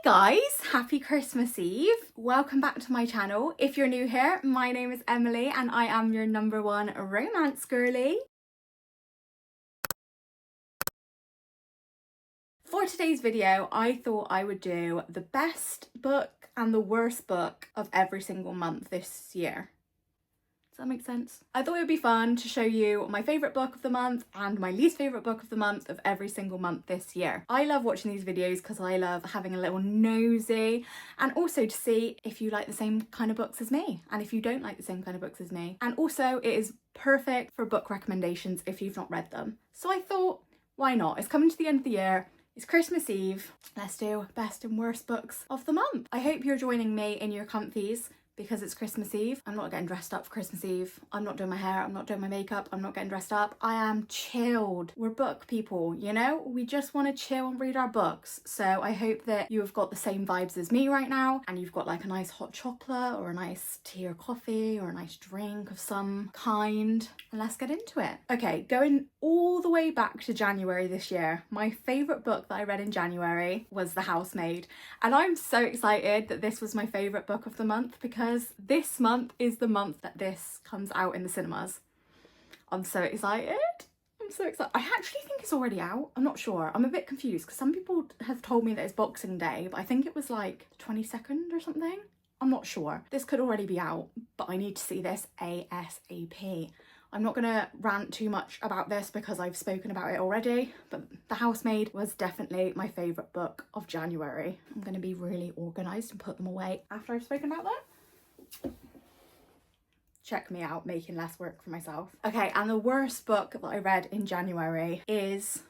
Guys, happy Christmas Eve. Welcome back to my channel. If you're new here, my name is Emily and I am your #1 romance girly. For today's video, I thought I would do the best book and the worst book of every single month this year. Does that make sense? I thought it would be fun to show you my favourite book of the month and my least favourite book of the month of every single month this year. I love watching these videos because I love having a little nosy and also to see if you like the same kind of books as me and if you don't like the same kind of books as me. And also it is perfect for book recommendations if you've not read them. So I thought, why not? It's coming to the end of the year. It's Christmas Eve. Let's do best and worst books of the month. I hope you're joining me in your comfies because it's Christmas Eve. I'm not getting dressed up for Christmas Eve. I'm not doing my hair, I'm not doing my makeup, I'm not getting dressed up. I am chilled. We're book people, you know? We just want to chill and read our books. So I hope that you have got the same vibes as me right now and you've got like a nice hot chocolate or a nice tea or coffee or a nice drink of some kind. And let's get into it. Okay, going all the way back to January this year, my favourite book that I read in January was The Housemaid. And I'm so excited that this was my favourite book of the month because this month is the month that this comes out in the cinemas. I'm so excited. I'm so excited. I actually think it's already out. I'm not sure. I'm a bit confused because some people have told me that it's Boxing Day, but I think it was like 22nd or something. I'm not sure. This could already be out, but I need to see this ASAP. I'm not gonna rant too much about this because I've spoken about it already, but The Housemaid was definitely my favourite book of January. I'm gonna be really organised and put them away after I've spoken about that. Check me out, making less work for myself. Okay, and the worst book that I read in January is,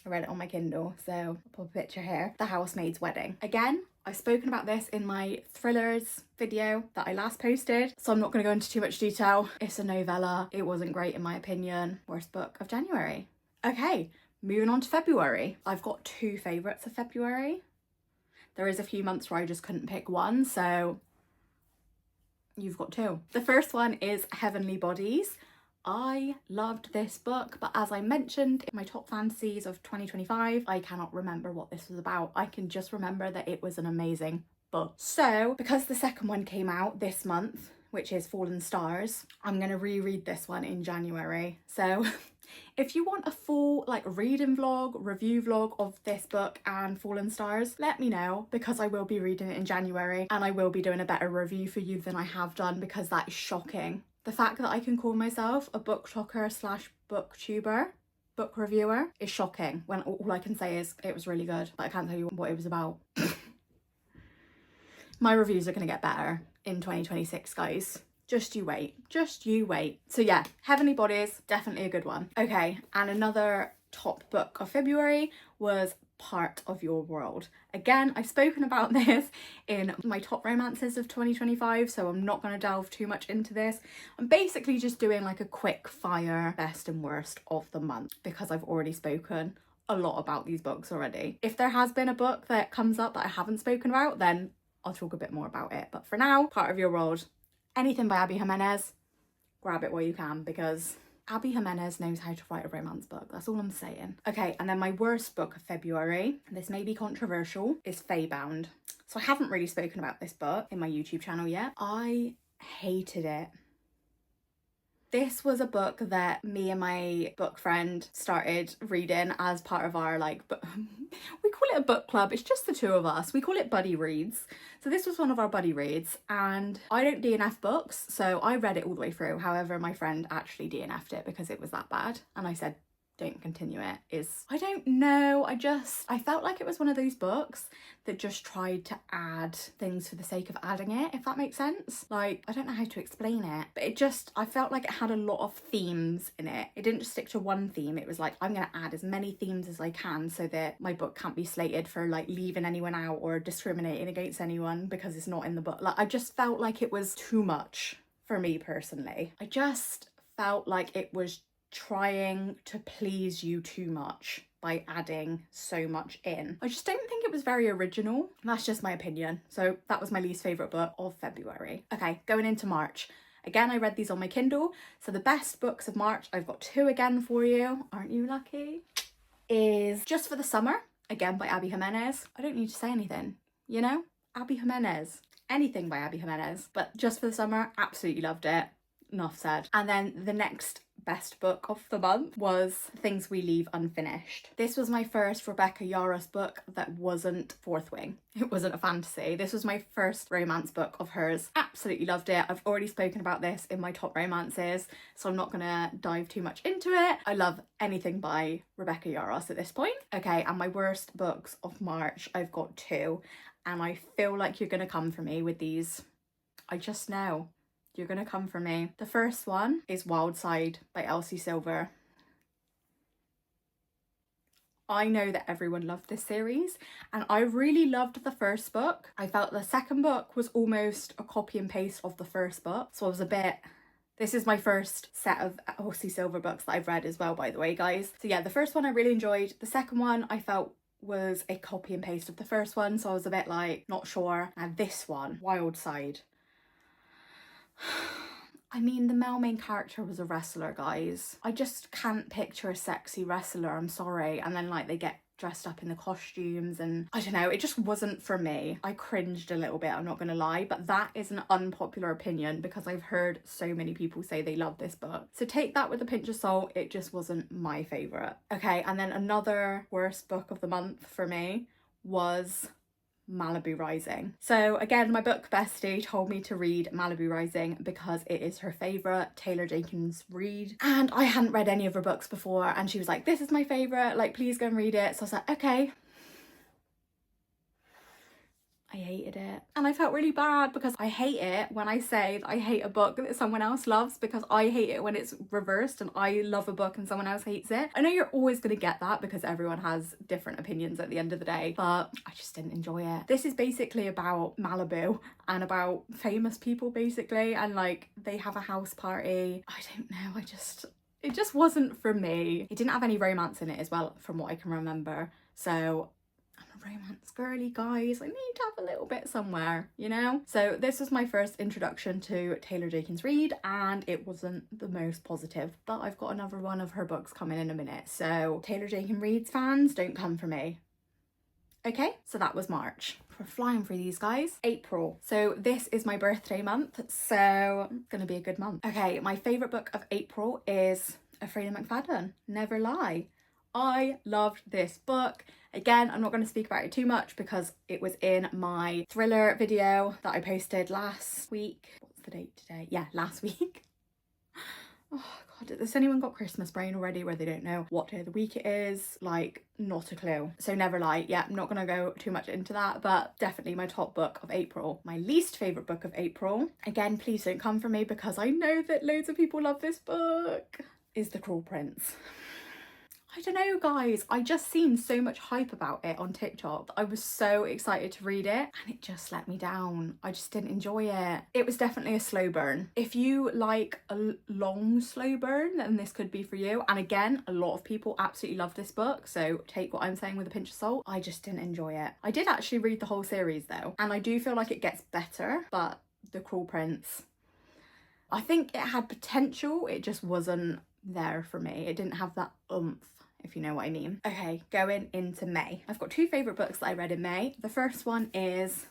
I read it on my Kindle, so I'll put a picture here, The Housemaid's Wedding. Again, I've spoken about this in my thrillers video that I last posted, so I'm not going to go into too much detail. It's a novella. It wasn't great in my opinion. Worst book of January. Okay, moving on to February. I've got two favourites of February. There is a few months where I just couldn't pick one, so you've got two. The first one is Heavenly Bodies. I loved this book, but as I mentioned in my top fantasies of 2025, I cannot remember what this was about. I can just remember that it was an amazing book. So because the second one came out this month, which is Fallen Stars, I'm going to reread this one in January. So if you want a full like reading vlog, review vlog of this book and Fallen Stars, let me know because I will be reading it in January and I will be doing a better review for you than I have done because that is shocking. The fact that I can call myself a book talker / booktuber, book reviewer, is shocking when all I can say is it was really good, but I can't tell you what it was about. My reviews are going to get better in 2026, guys. Just you wait. Just you wait. So yeah, Heavenly Bodies, definitely a good one. Okay, and another top book of February was Part of Your World. Again, I've spoken about this in my top romances of 2025, so I'm not going to delve too much into this. I'm basically just doing like a quick fire best and worst of the month because I've already spoken a lot about these books already. If there has been a book that comes up that I haven't spoken about, then I'll talk a bit more about it. But for now, Part of Your World. Anything by Abby Jimenez, grab it while you can because Abby Jimenez knows how to write a romance book. That's all I'm saying. Okay, and then my worst book of February, this may be controversial, is Feybound. So I haven't really spoken about this book in my YouTube channel yet. I hated it. This was a book that me and my book friend started reading as part of our we call it a book club. It's just the two of us. We call it buddy reads. So this was one of our buddy reads and I don't DNF books, so I read it all the way through. However, my friend actually DNF'd it because it was that bad. And I said, don't continue it. I don't know, I felt like it was one of those books that just tried to add things for the sake of adding it, if that makes sense. Like, I don't know how to explain it, but I felt like it had a lot of themes in it. It didn't just stick to one theme. It was like, I'm gonna add as many themes as I can so that my book can't be slated for like leaving anyone out or discriminating against anyone because it's not in the book. Like, I just felt like it was too much for me personally. I just felt like it was trying to please you too much by adding so much in. I just don't think it was very original. That's just my opinion. So that was my least favourite book of February. Okay, going into March. Again, I read these on my Kindle. So the best books of March, I've got two again for you. Aren't you lucky? Is Just for the Summer again by Abby Jimenez. I don't need to say anything, you know? Abby Jimenez. Anything by Abby Jimenez. But just for the summer, absolutely loved it. Enough said. And then the next best book of the month was Things We Leave Unfinished. This was my first Rebecca Yarros book that wasn't Fourth Wing. It wasn't a fantasy. This was my first romance book of hers. Absolutely loved it. I've already spoken about this in my top romances, so I'm not gonna dive too much into it. I love anything by Rebecca Yarros at this point. Okay, and my worst books of March, I've got two, and I feel like you're gonna come for me with these. I just know. You're gonna come for me. The first one is Wild Side by Elsie Silver. I know that everyone loved this series, and I really loved the first book. I felt the second book was almost a copy and paste of the first book, so I was a bit... This is my first set of Elsie Silver books that I've read as well, by the way, guys. So yeah, the first one I really enjoyed. The second one I felt was a copy and paste of the first one, so I was a bit like, not sure. And this one, Wild Side. I mean, the male main character was a wrestler, guys. I just can't picture a sexy wrestler, I'm sorry. And then like they get dressed up in the costumes and I don't know, it just wasn't for me. I cringed a little bit, I'm not gonna lie, but that is an unpopular opinion because I've heard so many people say they love this book. So take that with a pinch of salt, it just wasn't my favourite. Okay, and then another worst book of the month for me was Malibu Rising. So again, my book bestie told me to read Malibu Rising because it is her favourite Taylor Jenkins read, and I hadn't read any of her books before, and she was like, this is my favourite, like please go and read it. So I was like, okay. I hated it. And I felt really bad because I hate it when I say that I hate a book that someone else loves, because I hate it when it's reversed and I love a book and someone else hates it. I know you're always going to get that because everyone has different opinions at the end of the day, but I just didn't enjoy it. This is basically about Malibu and about famous people basically, and like they have a house party. I don't know, it just wasn't for me. It didn't have any romance in it as well from what I can remember. So romance girly, guys, I need to have a little bit somewhere, you know? So this was my first introduction to Taylor Jenkins Reid, and it wasn't the most positive, but I've got another one of her books coming in a minute, so Taylor Jenkins Reid's fans, don't come for me. Okay, so that was March. We're flying through these, guys. April. So this is my birthday month, so it's gonna be a good month. Okay, my favourite book of April is Afraid of McFadden, Never Lie. I loved this book. Again, I'm not going to speak about it too much because it was in my thriller video that I posted last week. What's the date today? Yeah, last week. Oh god, has anyone got Christmas brain already where they don't know what day of the week it is? Like, not a clue. So Never Lie. Yeah, I'm not going to go too much into that, but definitely my top book of April. My least favourite book of April, again, please don't come for me because I know that loads of people love this book, is The Cruel Prince. I don't know, guys, I just seen so much hype about it on TikTok. I was so excited to read it and it just let me down. I just didn't enjoy it. It was definitely a slow burn. If you like a long slow burn, then this could be for you. And again, a lot of people absolutely love this book, so take what I'm saying with a pinch of salt. I just didn't enjoy it. I did actually read the whole series though, and I do feel like it gets better, but The Cruel Prince, I think it had potential, it just wasn't there for me. It didn't have that oomph, if you know what I mean. Okay, going into May. I've got two favourite books that I read in May. The first one is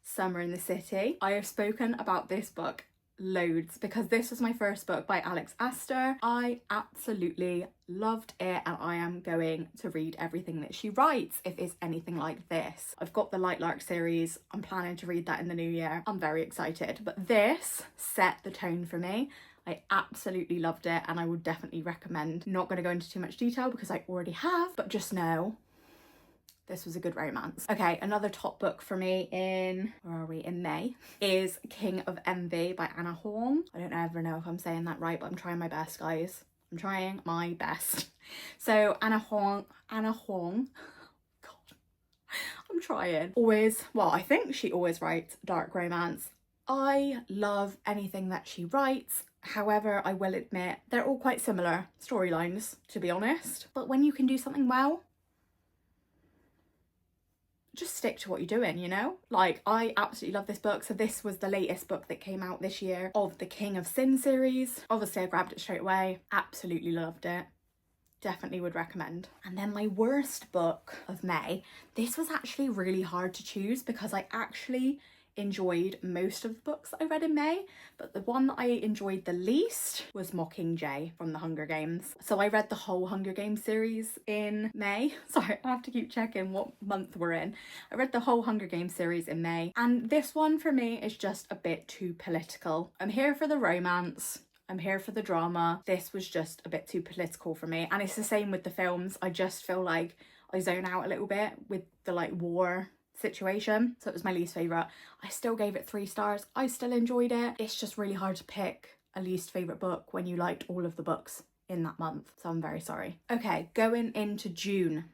Summer in the City. I have spoken about this book loads because this was my first book by Alex Astor. I absolutely loved it and I am going to read everything that she writes if it's anything like this. I've got the Light Lark series. I'm planning to read that in the new year. I'm very excited, but this set the tone for me. I absolutely loved it and I would definitely recommend. Not going to go into too much detail because I already have, but just know this was a good romance. Okay, another top book for me in, where are we, in May, is King of Envy by Anna Huang. I don't ever know if I'm saying that right, but I'm trying my best, guys. I'm trying my best. So Anna Huang, God, I'm trying. Always, well, I think she always writes dark romance. I love anything that she writes. However, I will admit they're all quite similar storylines, to be honest. But when you can do something well, just stick to what you're doing, you know? Like, I absolutely love this book. So this was the latest book that came out this year of the King of Sin series. Obviously, I grabbed it straight away. Absolutely loved it. Definitely would recommend. And then my worst book of May, this was actually really hard to choose because I actually enjoyed most of the books that I read in May, but the one that I enjoyed the least was Mockingjay from the Hunger Games. So I read the whole Hunger Games series in May. Sorry, I have to keep checking what month we're in. I read the whole Hunger Games series in May, and this one for me is just a bit too political. I'm here for the romance, I'm here for the drama. This was just a bit too political for me. And it's the same with the films. I just feel like I zone out a little bit with the like war situation. So it was my least favourite. I still gave it 3 stars. I still enjoyed it. It's just really hard to pick a least favourite book when you liked all of the books in that month. So I'm very sorry. Okay, going into June.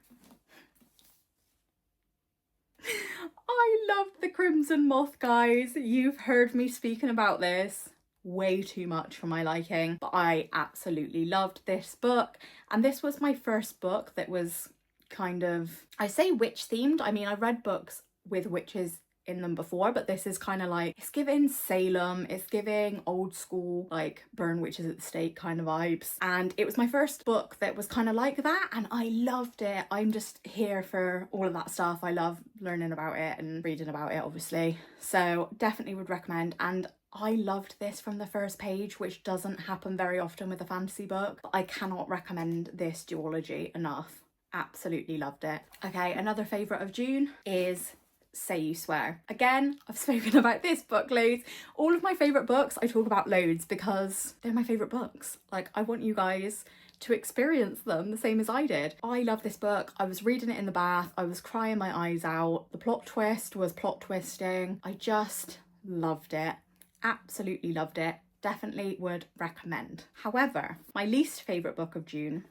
I loved The Crimson Moth, guys. You've heard me speaking about this way too much for my liking, but I absolutely loved this book. And this was my first book that was kind of, I say witch themed. I mean, I read books with witches in them before, but this is kind of like, it's giving Salem, it's giving old school, like burn witches at the stake kind of vibes. And it was my first book that was kind of like that, and I loved it. I'm just here for all of that stuff. I love learning about it and reading about it, obviously. So definitely would recommend. And I loved this from the first page, which doesn't happen very often with a fantasy book. But I cannot recommend this duology enough. Absolutely loved it. Okay, another favourite of June is Say You Swear. Again, I've spoken about this book loads. All of my favourite books I talk about loads because they're my favourite books. Like, I want you guys to experience them the same as I did. I love this book. I was reading it in the bath. I was crying my eyes out. The plot twist was plot twisting. I just loved it. Absolutely loved it. Definitely would recommend. However, my least favourite book of June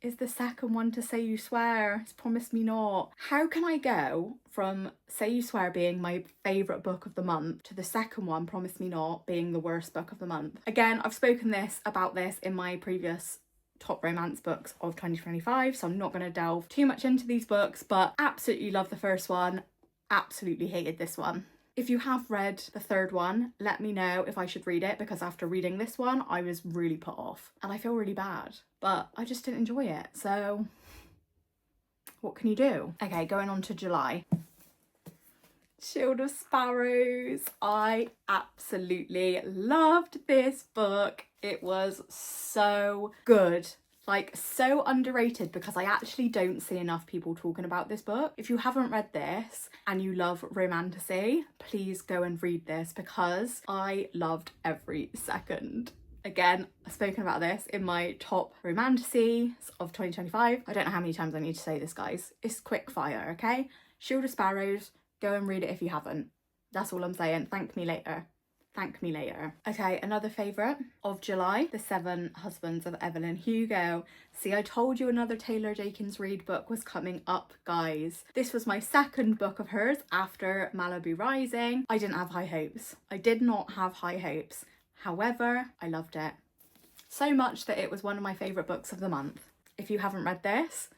is the second one to Say You Swear. It's Promise Me Not. How can I go from Say You Swear being my favourite book of the month to the second one, Promise Me Not, being the worst book of the month? Again, I've spoken about this in my previous top romance books of 2025, so I'm not going to delve too much into these books, but absolutely love the first one. Absolutely hated this one. If you have read the third one, let me know if I should read it, because after reading this one, I was really put off and I feel really bad, but I just didn't enjoy it. So what can you do? Okay, going on to July. Shield of Sparrows. I absolutely loved this book. It was so good. Like, so underrated, because I actually don't see enough people talking about this book. If you haven't read this and you love romantasy, please go and read this, because I loved every second. Again, I've spoken about this in my top romantasy of 2025. I don't know how many times I need to say this, guys. It's quick fire, okay? Shield of Sparrows, go and read it if you haven't. That's all I'm saying. Thank me later. Thank me later. Okay, another favourite of July, The 7 Husbands of Evelyn Hugo. See, I told you another Taylor Jenkins Reid book was coming up, guys. This was my second book of hers after Malibu Rising. I didn't have high hopes. I did not have high hopes. However, I loved it. So much that it was one of my favourite books of the month. If you haven't read this,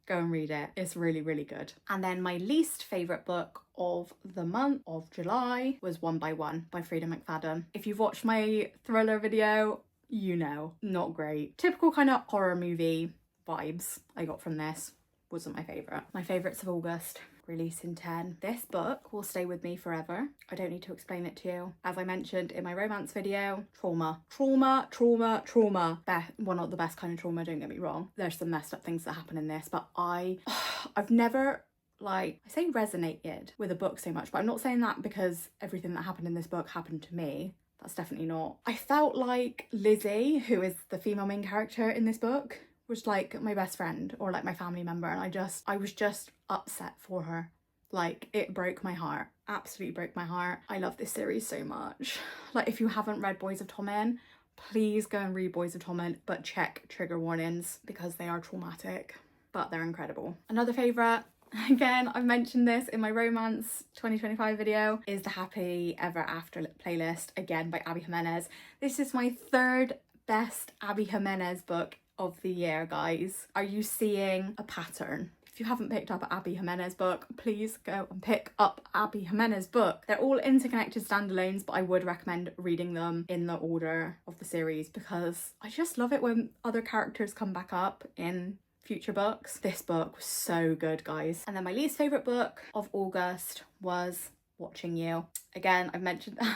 go and read it. It's really, really good. And then my least favourite book of the month of July was One by One by Frida McFadden. If you've watched my thriller video, you know, not great. Typical kind of horror movie vibes I got from this. Wasn't my favourite. My favourites of August. Release in 10. This book will stay with me forever. I don't need to explain it to you. As I mentioned in my romance video, trauma. Trauma, trauma, trauma. Well, not the best kind of trauma, don't get me wrong. There's some messed up things that happen in this, but I've never, like, I say resonated with a book so much, but I'm not saying that because everything that happened in this book happened to me. That's definitely not. I felt like Lizzie, who is the female main character in this book, was like my best friend or like my family member, and I was just upset for her. Like, it broke my heart. Absolutely broke my heart. I love this series so much. Like, if you haven't read Boys of Tommen, please go and read Boys of Tommen, but check trigger warnings because they are traumatic, but they're incredible. Another favourite, again, I've mentioned this in my romance 2025 video, is the Happy Ever After playlist, again by Abby Jimenez. This is my third best Abby Jimenez book of the year, guys. Are you seeing a pattern? If If you haven't picked up an Abby Jimenez book, please go and pick up Abby Jimenez book. They're all interconnected standalones, but I would recommend reading them in the order of the series because I just love it when other characters come back up in future books. This book was so good, guys. And then my least favourite book of August was Watching You. Again, I've mentioned how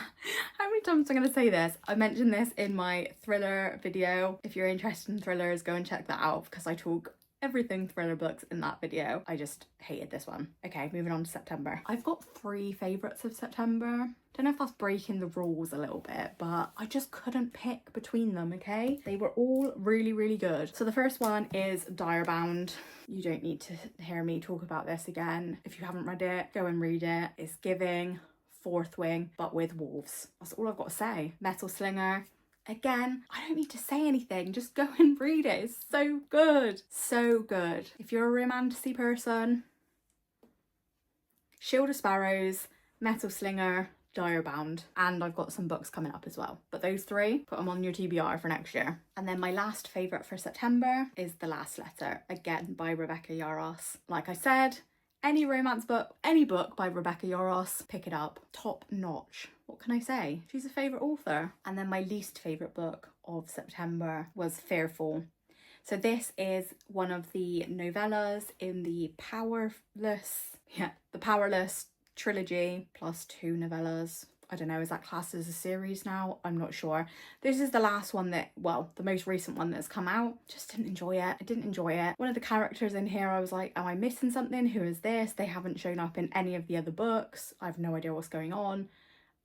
many times am I going to say this? I mentioned this in my thriller video. If you're interested in thrillers, go and check that out because I talk everything thriller books in that video. I just hated this one. Okay, moving on to September. I've got 3 favourites of September. Don't know if that's breaking the rules a little bit, but I just couldn't pick between them, okay? They were all really, really good. So the first one is Direbound. You don't need to hear me talk about this again. If you haven't read it, go and read it. It's giving Fourth Wing, but with wolves. That's all I've got to say. Metal Slinger. Again, I don't need to say anything, just go and read it. It's so good. So good. If you're a romantic person, Shield of Sparrows, Metal Slinger, Direbound, and I've got some books coming up as well. But those 3, put them on your TBR for next year. And then my last favourite for September is The Last Letter, again by Rebecca Yarros. Like I said, any romance book, any book by Rebecca Yarros, pick it up. Top notch. What can I say? She's a favourite author. And then my least favourite book of September was Fearful. So this is one of the novellas in the Powerless trilogy plus 2 novellas. I don't know, is that classed as a series now? I'm not sure. This is the last one that, well, the most recent one that's come out. Just didn't enjoy it. I didn't enjoy it. One of the characters in here, I was like, am I missing something? Who is this? They haven't shown up in any of the other books. I have no idea what's going on.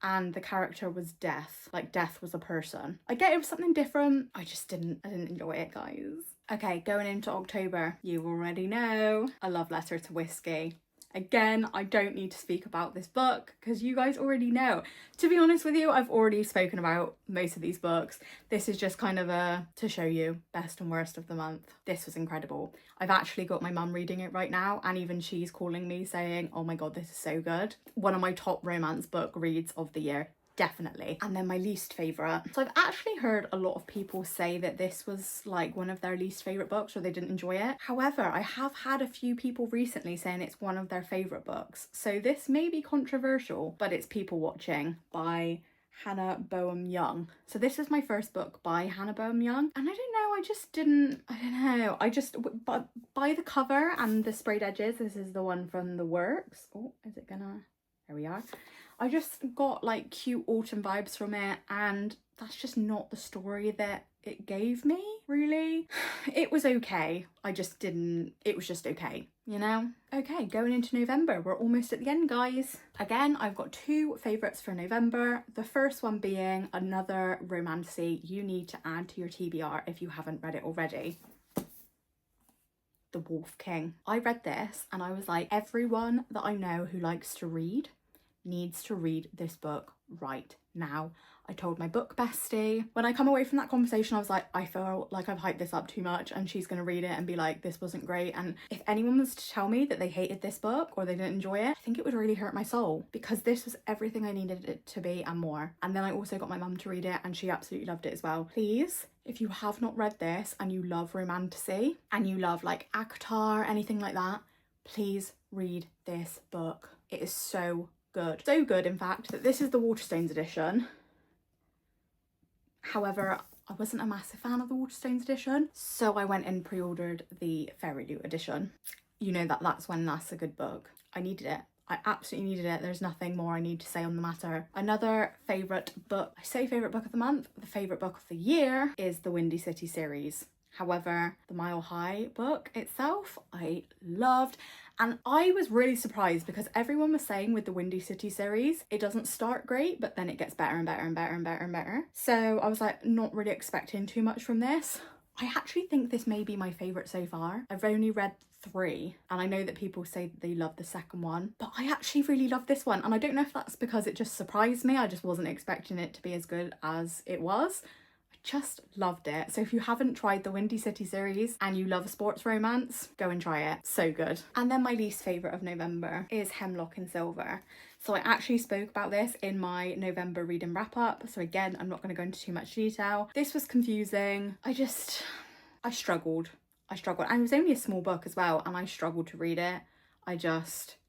And the character was Death. Like, Death was a person. I get it was something different. I didn't enjoy it, guys. Okay, going into October, you already know A Love Letter to Whiskey. Again, I don't need to speak about this book because you guys already know. To be honest with you, I've already spoken about most of these books. This is just kind of to show you best and worst of the month. This was incredible. I've actually got my mum reading it right now, and even she's calling me saying, oh my god, this is so good. One of my top romance book reads of the year. Definitely. And then my least favourite. So I've actually heard a lot of people say that this was like one of their least favourite books or they didn't enjoy it. However, I have had a few people recently saying it's one of their favourite books. So this may be controversial, but it's People Watching by Hannah Boehm Young. So this is my first book by Hannah Boehm Young. And I don't know, by the cover and the sprayed edges, this is the one from The Works. Oh, is it gonna, there we are. I just got like cute autumn vibes from it, and that's just not the story that it gave me, really. It was okay. It was just okay, you know? Okay, going into November. We're almost at the end, guys. Again, I've got 2 favourites for November. The first one being another romantasy you need to add to your TBR if you haven't read it already. The Wolf King. I read this and I was like, everyone that I know who likes to read needs to read this book right now. I told my book bestie. When I come away from that conversation, I was like, I feel like I've hyped this up too much and she's gonna read it and be like, this wasn't great. And if anyone was to tell me that they hated this book or they didn't enjoy it, I think it would really hurt my soul because this was everything I needed it to be and more. And then I also got my mum to read it and she absolutely loved it as well. Please, if you have not read this and you love romantasy and you love like ACOTAR, anything like that, please read this book. It is so good. So good, in fact, that this is the Waterstones edition. However, I wasn't a massive fan of the Waterstones edition, so I went and pre-ordered the Fairy Loot edition. You know that's when that's a good book. I needed it. I absolutely needed it. There's nothing more I need to say on the matter. Another favourite book, I say favourite book of the month, the favourite book of the year is the Windy City series. However, the Mile High book itself, I loved. And I was really surprised because everyone was saying with the Windy City series, it doesn't start great, but then it gets better and better and better and better and better. So I was like, not really expecting too much from this. I actually think this may be my favourite so far. I've only read 3 and I know that people say that they love the second one, but I actually really love this one. And I don't know if that's because it just surprised me. I just wasn't expecting it to be as good as it was. Just loved it. So if you haven't tried the Windy City series and you love sports romance, go and try it. So good. And then my least favourite of November is Hemlock and Silver. So I actually spoke about this in my November reading wrap up. So again, I'm not going to go into too much detail. This was confusing. I struggled. I struggled. And it was only a small book as well, and I struggled to read it.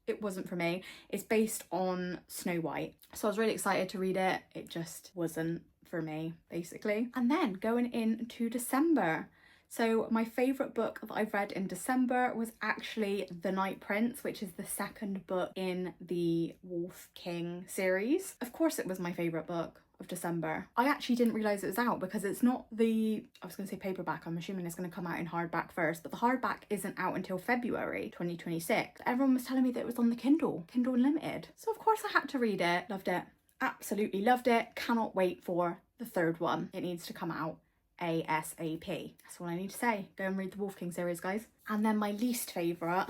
It wasn't for me. It's based on Snow White. So I was really excited to read it. It just wasn't for me, basically. And then going into December. So my favourite book that I've read in December was actually The Night Prince, which is the second book in the Wolf King series. Of course it was my favourite book of December. I actually didn't realise it was out because it's not I was going to say paperback, I'm assuming it's going to come out in hardback first, but the hardback isn't out until February 2026. Everyone was telling me that it was on the Kindle Unlimited. So of course I had to read it. Loved it. Absolutely loved it. Cannot wait for the third one. It needs to come out ASAP. That's all I need to say. Go and read the Wolf King series, guys. And then my least favourite,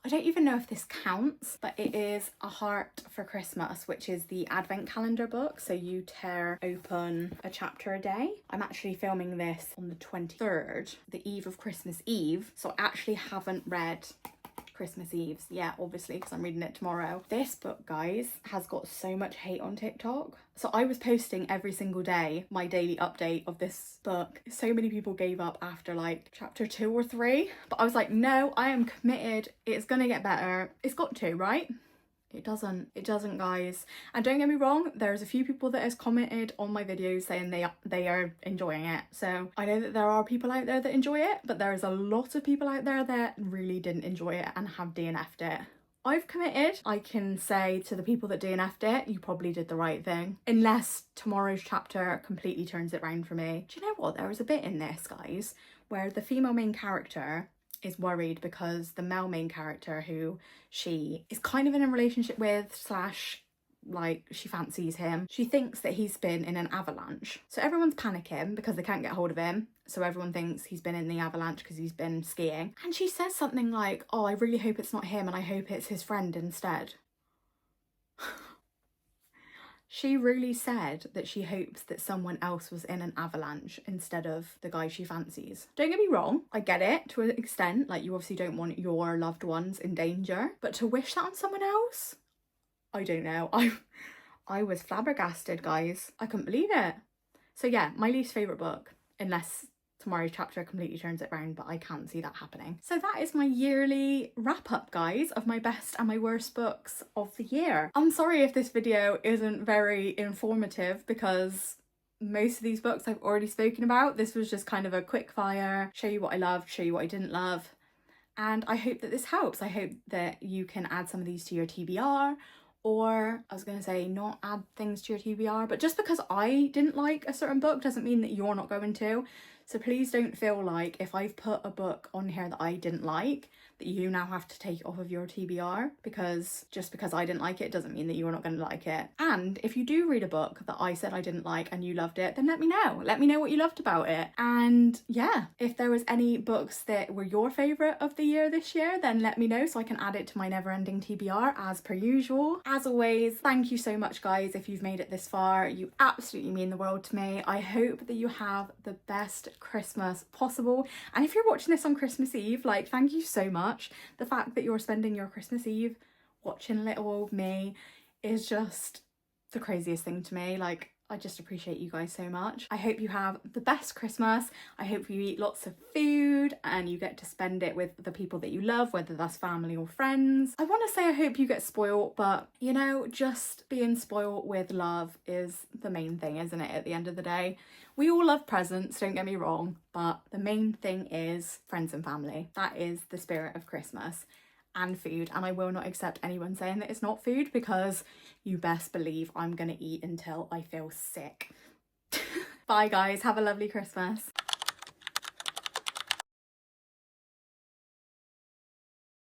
I don't even know if this counts, but it is A Heart for Christmas, which is the advent calendar book. So you tear open a chapter a day. I'm actually filming this on the 23rd, the eve of Christmas Eve. So I actually haven't read Christmas Eve's yet, obviously, because I'm reading it tomorrow. This book, guys, has got so much hate on TikTok. So I was posting every single day my daily update of this book. So many people gave up after like chapter 2 or 3, but I was like, no, I am committed. It's gonna get better. It's got to, right? It doesn't, guys. And don't get me wrong, there's a few people that has commented on my videos saying they are enjoying it. So I know that there are people out there that enjoy it, but there is a lot of people out there that really didn't enjoy it and have DNF'd it. I've committed. I can say to the people that DNF'd it, you probably did the right thing. Unless tomorrow's chapter completely turns it round for me. Do you know what? There was a bit in this, guys, where the female main character is worried because the male main character, who she is kind of in a relationship with slash like she fancies him, she thinks that he's been in an avalanche. So everyone's panicking because they can't get hold of him. So everyone thinks he's been in the avalanche because he's been skiing. And she says something like, oh, I really hope it's not him and I hope it's his friend instead. She really said that she hopes that someone else was in an avalanche instead of the guy she fancies. Don't get me wrong, I get it to an extent, like you obviously don't want your loved ones in danger, but to wish that on someone else? I don't know. I was flabbergasted, guys. I couldn't believe it. So yeah, my least favourite book, unless tomorrow's chapter completely turns it around, but I can't see that happening. So that is my yearly wrap up, guys, of my best and my worst books of the year. I'm sorry if this video isn't very informative because most of these books I've already spoken about. This was just kind of a quick fire, show you what I loved, show you what I didn't love. And I hope that this helps. I hope that you can add some of these to your TBR, or I was going to say not add things to your TBR, but just because I didn't like a certain book doesn't mean that you're not going to. So please don't feel like if I've put a book on here that I didn't like, that you now have to take it off of your TBR, because just because I didn't like it doesn't mean that you're not going to like it. And if you do read a book that I said I didn't like and you loved it, then let me know. Let me know what you loved about it. And yeah, if there was any books that were your favourite of the year this year, then let me know so I can add it to my never-ending TBR as per usual. As always, thank you so much, guys, if you've made it this far. You absolutely mean the world to me. I hope that you have the best Christmas possible. And if you're watching this on Christmas Eve, like, thank you so much. The fact that you're spending your Christmas Eve watching little old me is just the craziest thing to me. Like, I just appreciate you guys so much. I hope you have the best Christmas. I hope you eat lots of food and you get to spend it with the people that you love, whether that's family or friends. I want to say I hope you get spoiled, but you know, just being spoiled with love is the main thing, isn't it, at the end of the day? We all love presents, don't get me wrong, but the main thing is friends and family. That is the spirit of Christmas. And food, and I will not accept anyone saying that it's not food, because you best believe I'm gonna eat until I feel sick. Bye guys, have a lovely Christmas.